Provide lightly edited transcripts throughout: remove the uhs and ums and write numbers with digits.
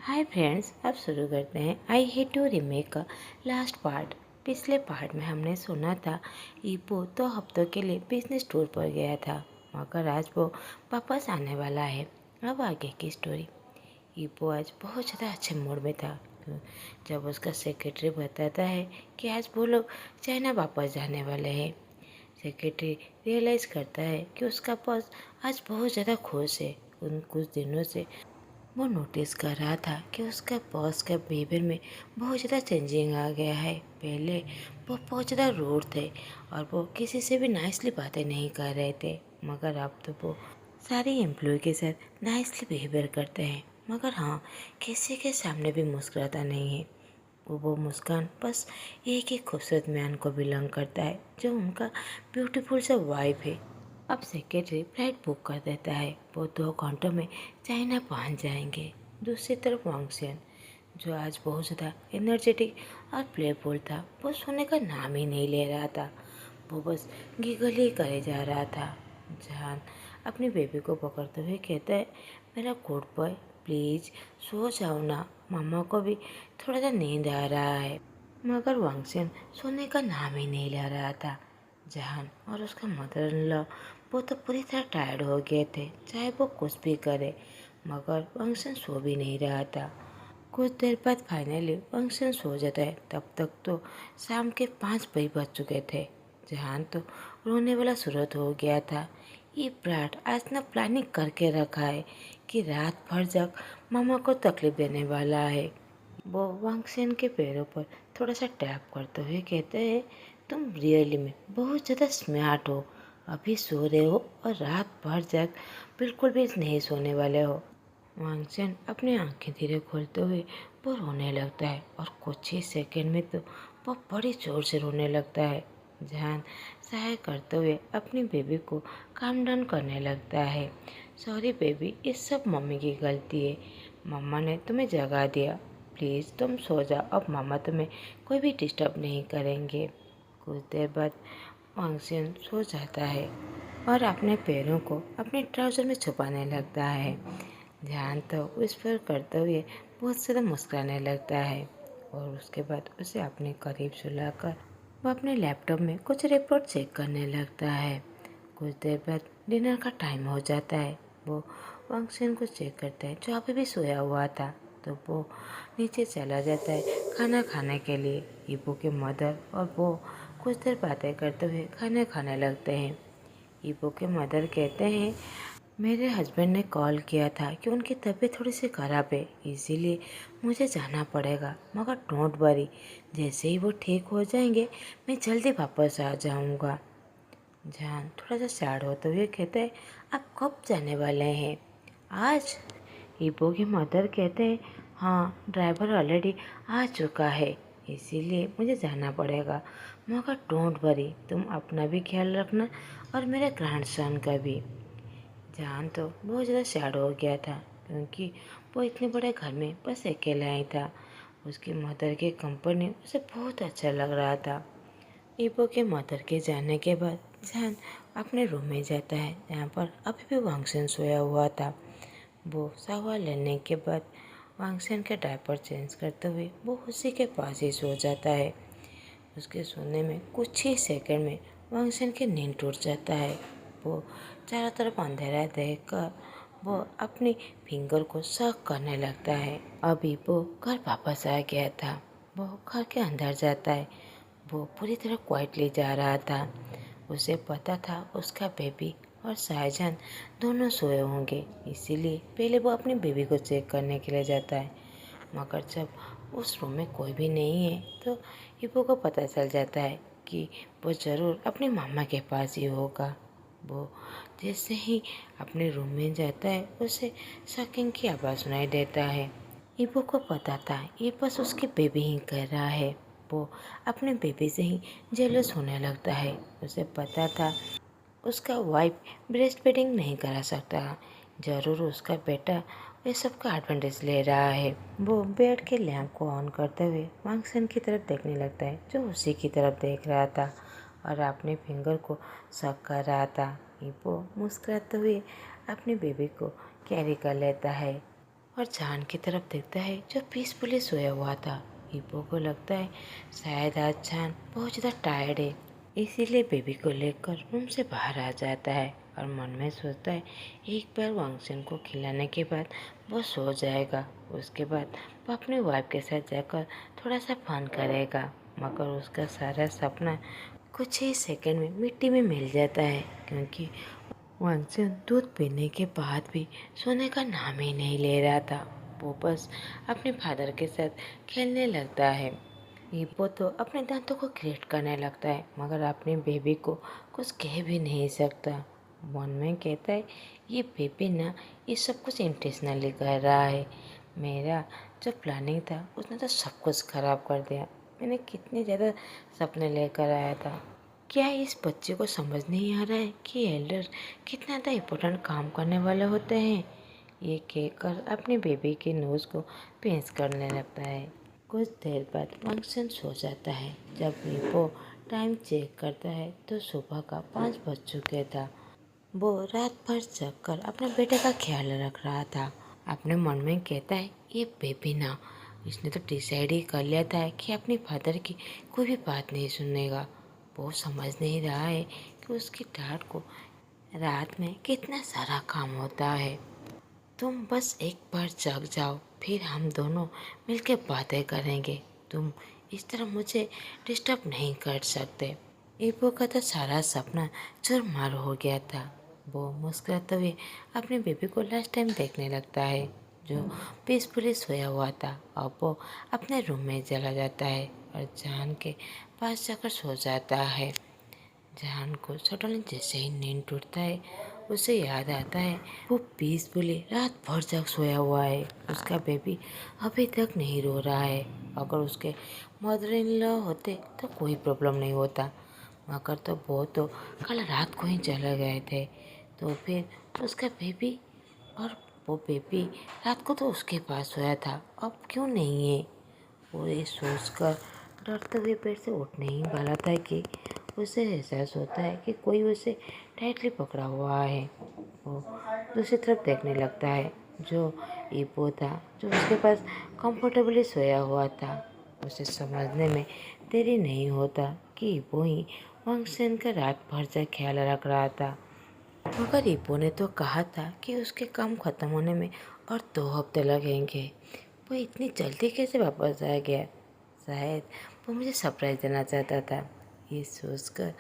Hi friends, अब शुरू करते हैं आई हेट टू रीमेक का लास्ट पार्ट। पिछले पार्ट में हमने सुना था ईपो 2 हफ्तों के लिए बिजनेस टूर पर गया था, मगर आज वो वापस आने वाला है। अब आगे की स्टोरी। ईपो आज बहुत ज़्यादा अच्छे मूड में था जब उसका सेक्रेटरी बताता है कि आज वो लोग चाइना वापस जाने वाले हैं। सेक्रेटरी रियलाइज़ करता है कि उसका बॉस आज बहुत ज़्यादा खुश है। उन कुछ दिनों से वो नोटिस कर रहा था कि उसका बॉस का बिहेवियर में बहुत ज़्यादा चेंजिंग आ गया है। पहले वो बहुत ज़्यादा रूड थे और वो किसी से भी नाइसली बातें नहीं कर रहे थे, मगर अब तो वो सारी एम्प्लॉय के साथ नाइसली बिहेवियर करते हैं। मगर हाँ, किसी के सामने भी मुस्कुराता नहीं है। वो मुस्कान बस एक ही खूबसूरत मैन को बिलोंग करता है, जो उनका ब्यूटीफुल सा वाइफ है। अब सेक्रेटरी फ्लाइट बुक कर देता है। वो 2 घंटों में चाइना पहुंच जाएंगे। दूसरी तरफ वांगशियन, जो आज बहुत ज़्यादा एनर्जेटिक और प्लेफुल था, वो सोने का नाम ही नहीं ले रहा था। वो बस गिगल ही करे जा रहा था। जहान अपनी बेबी को पकड़ते हुए कहता है, मेरा गुड बॉय प्लीज़ सो जाओ ना, मामा को भी थोड़ा सा नींद आ रहा है। मगर वांगशियन सोने का नाम ही नहीं ले रहा था। जहान और उसका मदर इन लॉ वो तो पूरी तरह टायर्ड हो गए थे, चाहे वो कुछ भी करे, मगर वांगशियन सो भी नहीं रहा था। कुछ देर बाद फाइनली वांगशियन सो जाता है। तब तक तो शाम के 5 बज चुके थे। जहान तो रोने वाला सूरत हो गया था। ये ब्राट आज ना प्लानिंग करके रखा है कि रात भर जग मामा को तकलीफ देने वाला है। वो वांगशियन के पैरों पर थोड़ा सा टैप करते हुए कहते हैं, तुम रियली में बहुत ज़्यादा स्मार्ट हो। अभी सो रहे हो और रात भर जग बिल्कुल भी नहीं सोने वाले हो। वांगशियन अपनी आंखें धीरे खोलते हुए वो रोने लगता है और कुछ ही सेकंड में तो वो बड़ी जोर से रोने लगता है। जहान सहाय करते हुए अपनी बेबी को काम डाउन करने लगता है। सॉरी बेबी, ये सब मम्मी की गलती है। मम्मा ने तुम्हें जगा दिया। प्लीज़ तुम सो जाओ, अब मामा तुम्हें कोई भी डिस्टर्ब नहीं करेंगे। कुछ देर बाद वांगशियन सो जाता है और अपने पैरों को अपने ट्राउज़र में छुपाने लगता है। ध्यान तो उस पर करते हुए बहुत ज़्यादा मुस्कुराने लगता है और उसके बाद उसे अपने करीब सुलाकर वो अपने लैपटॉप में कुछ रिपोर्ट चेक करने लगता है। कुछ देर बाद डिनर का टाइम हो जाता है। वो वांगशियन को चेक करता है, जो अभी भी सोया हुआ था, तो वो नीचे चला जाता है खाना खाने के लिए। ईपो के मदर और वो कुछ देर बातें करते हुए खाना खाने लगते हैं। ईपो के मदर कहते हैं, मेरे हस्बैंड ने कॉल किया था कि उनकी तबीयत थोड़ी सी ख़राब है, इसीलिए मुझे जाना पड़ेगा, मगर डोंट वरी, जैसे ही वो ठीक हो जाएंगे मैं जल्दी वापस आ जाऊंगा। जान थोड़ा सा सैड होते हुए कहते हैं, आप कब जाने वाले हैं? आज? ईपो की मदर कहते हैं, हाँ ड्राइवर ऑलरेडी आ चुका है, इसीलिए मुझे जाना पड़ेगा, मगर डोंट वरी, तुम अपना भी ख्याल रखना और मेरे ग्रैंडसन का भी। जान तो बहुत ज़्यादा सैड हो गया था, क्योंकि वो इतने बड़े घर में बस अकेला ही था। उसकी मदर की कंपनी उसे बहुत अच्छा लग रहा था। ईपो के मदर के जाने के बाद जान अपने रूम में जाता है, जहाँ पर अभी भी वांगशियन सोया हुआ था। वो शावर लेने के बाद वांगशियन के डायपर चेंज करते हुए वो उसी के पास ही सो जाता है। उसके सोने में कुछ ही सेकंड में वांगशियन की नींद टूट जाता है। वो चारों तरफ अंधेरा देखकर वो अपनी फिंगर को शक करने लगता है। अभी वो घर वापस आ गया था। वो घर के अंदर जाता है। वो पूरी तरह क्वाइटली जा रहा था। उसे पता था उसका बेबी और शाहजहान दोनों सोए होंगे, इसीलिए पहले वो अपनी बेबी को चेक करने के लिए जाता है। मगर जब उस रूम में कोई भी नहीं है तो ईपो को पता चल जाता है कि वो ज़रूर अपने मामा के पास ही होगा। वो जैसे ही अपने रूम में जाता है उसे शॉकिंग की आवाज़ सुनाई देता है। ईपो को पता था ये बस उसकी बेबी ही कर रहा है। वो अपने बेबी से ही जेलस होने लगता है। उसे पता था उसका वाइफ ब्रेस्ट फीडिंग नहीं करा सकता, ज़रूर उसका बेटा ये सब का एडवांटेज ले रहा है। वो बेड के लैंप को ऑन करते हुए वांगशियन की तरफ देखने लगता है, जो उसी की तरफ देख रहा था और अपने फिंगर को शक कर रहा था। ईपो मुस्कुराते हुए अपनी बेबी को कैरी कर लेता है। और जान की तरफ देखता है जो पीसफुली सोया हुआ था। ईपो को लगता है शायद आज जान बहुत ज़्यादा टायर्ड है, इसीलिए बेबी को लेकर रूम से बाहर आ जाता है और मन में सोचता है एक बार वांगचन को खिलाने के बाद वो सो जाएगा। उसके बाद वो अपनी वाइफ के साथ जाकर थोड़ा सा फन करेगा, मगर उसका सारा सपना कुछ ही सेकंड में मिट्टी में मिल जाता है, क्योंकि वांगचन दूध पीने के बाद भी सोने का नाम ही नहीं ले रहा था। वो बस अपने फादर के साथ खेलने लगता है। ईपो तो अपने दांतों को ग्रेट करने लगता है, मगर अपनी बेबी को कुछ कह भी नहीं सकता। मन में कहता है ये बेबी ना ये सब कुछ इंटेंशनली कर रहा है। मेरा जो प्लानिंग था उसने तो सब कुछ खराब कर दिया। मैंने कितने ज़्यादा सपने लेकर आया था। क्या इस बच्चे को समझ नहीं आ रहा है कि एल्डर कितना ज़्यादा इम्पोर्टेंट काम करने वाले होते हैं। ये कहकर अपनी बेबी के नोज़ को पेंच करने लगता है। कुछ देर बाद वांगचन सो जाता है। जब ईपो टाइम चेक करता है तो सुबह का 5 बज चुके था। वो रात भर जगकर अपने बेटे का ख्याल रख रहा था। अपने मन में कहता है ये बेबी ना, इसने तो डिसाइड ही कर लिया था कि अपने फादर की कोई भी बात नहीं सुनेगा। वो समझ नहीं रहा है कि उसकी डैड को रात में कितना सारा काम होता है। तुम बस एक बार जग जाओ, फिर हम दोनों मिलके बातें करेंगे। तुम इस तरह मुझे डिस्टर्ब नहीं कर सकते। ईपो का तो सारा सपना चूरमार हो गया था। वो मुस्कुराते हुए अपने बेबी को लास्ट टाइम देखने लगता है, जो पीसफुली सोया हुआ था। अब वो अपने रूम में चला जाता है और जान के पास जाकर सो जाता है। जान को सडनली जैसे ही नींद टूटता है, उसे याद आता है वो पीसफुली रात भर जग सोया हुआ है। उसका बेबी अभी तक नहीं रो रहा है। अगर उसके मदर इन लॉ होते तो कोई प्रॉब्लम नहीं होता, मगर तो वो तो कल रात को ही चले गए थे। तो फिर उसका बेबी, और वो बेबी रात को तो उसके पास सोया था, अब क्यों नहीं है। वो ये सोचकर डरते हुए पेट से उठने ही वाला था कि उसे एहसास होता है कि कोई उसे टाइटली पकड़ा हुआ है। वो दूसरी तरफ देखने लगता है, जो ईपो था, जो उसके पास कंफर्टेबली सोया हुआ था। उसे समझने में देरी नहीं होता कि ईपो ही वांगसेन का रात भर से ख्याल रख रहा था। मगर ईपो ने तो कहा था कि उसके काम खत्म होने में और 2 हफ्ते लगेंगे। वो इतनी जल्दी कैसे वापस आ गया। शायद वो मुझे सरप्राइज़ देना चाहता था। ये सोचकर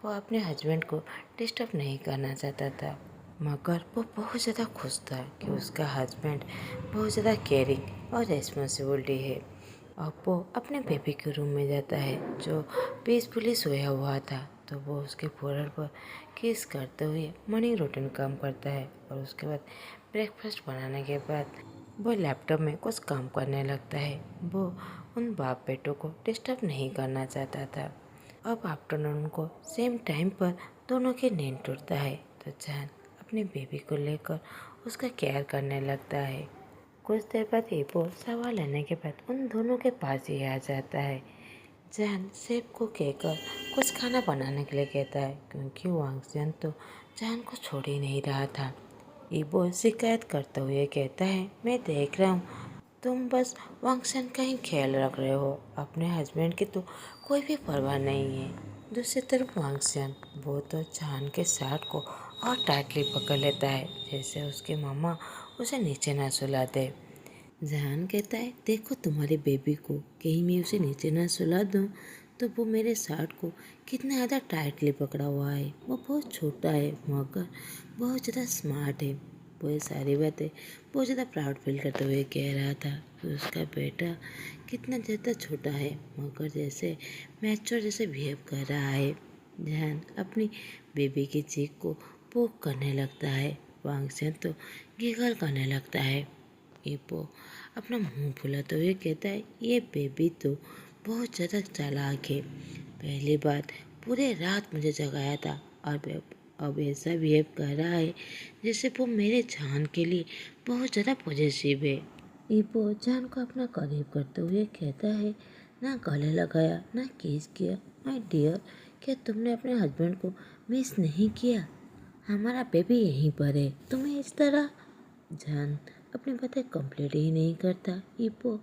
वो अपने हस्बैंड को डिस्टर्ब नहीं करना चाहता था, मगर वो बहुत ज़्यादा खुश था कि उसका हस्बैंड बहुत ज़्यादा केयरिंग और रेस्पॉन्सिबिलिटी है। अब वो अपने बेबी के रूम में जाता है, जो पीसफुली सोया हुआ था। तो वो उसके फोrehead पर किस करते हुए मॉर्निंग रूटीन काम करता है, और उसके बाद ब्रेकफास्ट बनाने के बाद वो लैपटॉप में कुछ काम करने लगता है। वो उन बाप बेटों को डिस्टर्ब नहीं करना चाहता था। अब आफ्टरनून को सेम टाइम पर दोनों की नींद टूटता है, तो जान अपने बेबी को लेकर उसका केयर करने लगता है। कुछ देर बाद ईपो सवाल लेने के बाद उन दोनों के पास ही आ जाता है। जान शेफ को कहकर कुछ खाना बनाने के लिए कहता है, क्योंकि वांगजियन तो जान को छोड़ ही नहीं रहा था। ईपो शिकायत करते हुए कहता है, मैं देख रहा हूँ तुम बस वांगजियन का ही ख्याल रख रहे हो, अपने हस्बैंड की तो कोई भी परवाह नहीं है। दूसरी तरफ वांगजियन, वो तो जान के शर्ट को और टाइटली पकड़ लेता है, जैसे उसकी मम्मा उसे नीचे ना सुला दे। जहान कहता है, देखो तुम्हारे बेबी को, कहीं मैं उसे नीचे ना सुला दूँ तो वो मेरे शर्ट को कितना ज़्यादा टाइटली पकड़ा हुआ है। वो बहुत छोटा है, मगर बहुत ज़्यादा स्मार्ट है। वो ये सारी बातें बहुत ज़्यादा प्राउड फील करते हुए कह रहा था कि उसका बेटा कितना ज़्यादा छोटा है, मगर जैसे मैच्योर जैसे बिहेव कर रहा है। जहान अपनी बेबी की चीख को पोक करने लगता है। वांगसेन तो गिगल करने लगता है। ईपो अपना मुंह फुलाते हुए कहता है, ये बेबी तो बहुत ज़्यादा चालाक है। पहली बात, पूरे रात मुझे जगाया था, और अब ऐसा बिहेव कर रहा है जैसे वो मेरे जान के लिए बहुत ज़्यादा पॉजिटिव है। ईपो जान को अपना करीब करते हुए कहता है, ना गले लगाया ना किस किया। माय डियर, क्या तुमने अपने हस्बैंड को मिस नहीं किया? हमारा बेबी यहीं पर है, तुम्हें इस तरह। जान अपनी बातें कंप्लीट ही नहीं करता। ईपो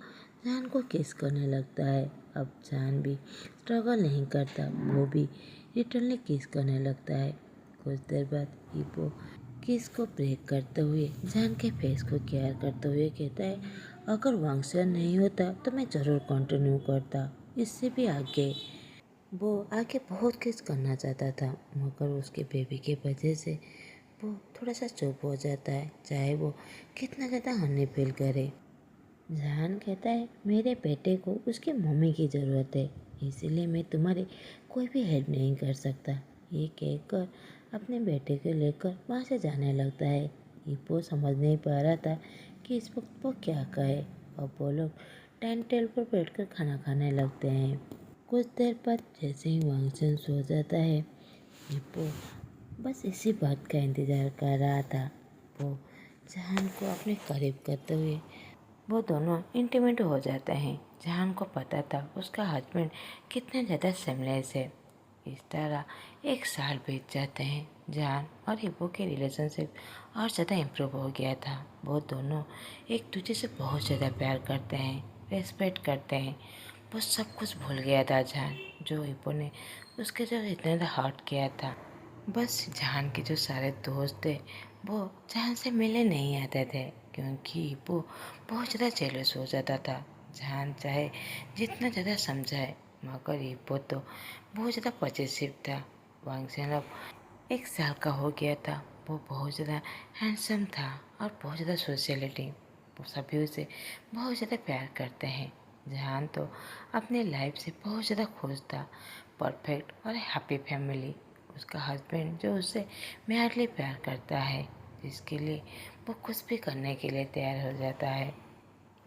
जान को किस करने लगता है। अब जान भी स्ट्रगल नहीं करता, वो भी रिटर्नली किस करने लगता है। कुछ देर बाद ईपो किस को ब्रेक करते हुए जान के फेस को केयर करते हुए कहता है, अगर वांगशन नहीं होता तो मैं ज़रूर कंटिन्यू करता, इससे भी आगे। वो आगे बहुत कुछ करना चाहता था, मगर उसके बेबी की वजह से वो थोड़ा सा चुप हो जाता है, चाहे वो कितना ज़्यादा हनी फील करे। जहान कहता है, मेरे बेटे को उसकी मम्मी की ज़रूरत है, इसीलिए मैं तुम्हारी कोई भी हेल्प नहीं कर सकता। ये कहकर अपने बेटे को लेकर वहाँ से जाने लगता है। वो समझ नहीं पा रहा था कि इस वक्त वो क्या कहे। और वो लोग डाइनिंग टेबल पर बैठकर खाना खाने लगते हैं। कुछ देर बाद जैसे ही वांगचन सो जाता है, वो बस इसी बात का इंतज़ार कर रहा था। वो जहान को अपने करीब करते हुए वो दोनों इंटीमेट हो जाते हैं। जहान को पता था उसका हस्बैंड कितना ज़्यादा सेमलेस है। इस तरह 1 साल बीत जाते हैं। जहान और हिप्पो के रिलेशनशिप और ज़्यादा इम्प्रूव हो गया था। वो दोनों एक दूसरे से बहुत ज़्यादा प्यार करते हैं, रेस्पेक्ट करते हैं। वो सब कुछ भूल गया था जहान, जो हिप्पो ने उसके जो इतना ज़्यादा हर्ट किया था। बस जहान के जो सारे दोस्त थे वो जहान से मिलने नहीं आते थे, क्योंकि वो बहुत ज़्यादा जेलस हो जाता था। जहान चाहे जितना ज़्यादा समझाए, मगर वो तो बहुत ज़्यादा पॉजिटिव था। वांगचन अब 1 साल का हो गया था। वो बहुत ज़्यादा हैंडसम था और बहुत ज़्यादा सोशलिटी। वो सभी उसे बहुत ज़्यादा प्यार करते हैं। जहान तो अपने लाइफ से बहुत ज़्यादा खुश था। परफेक्ट और हैप्पी फैमिली। उसका हस्बैंड जो उससे मैडली प्यार करता है, जिसके लिए वो कुछ भी करने के लिए तैयार हो जाता है।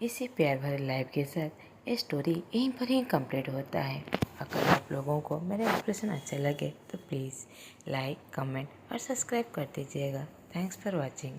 इसी प्यार भरे लाइफ के साथ ये स्टोरी यहीं पर ही कंप्लीट होता है। अगर आप लोगों को मेरा एक्सप्रेशन अच्छा लगे तो प्लीज़ लाइक, कमेंट और सब्सक्राइब कर दीजिएगा। Thanks for watching.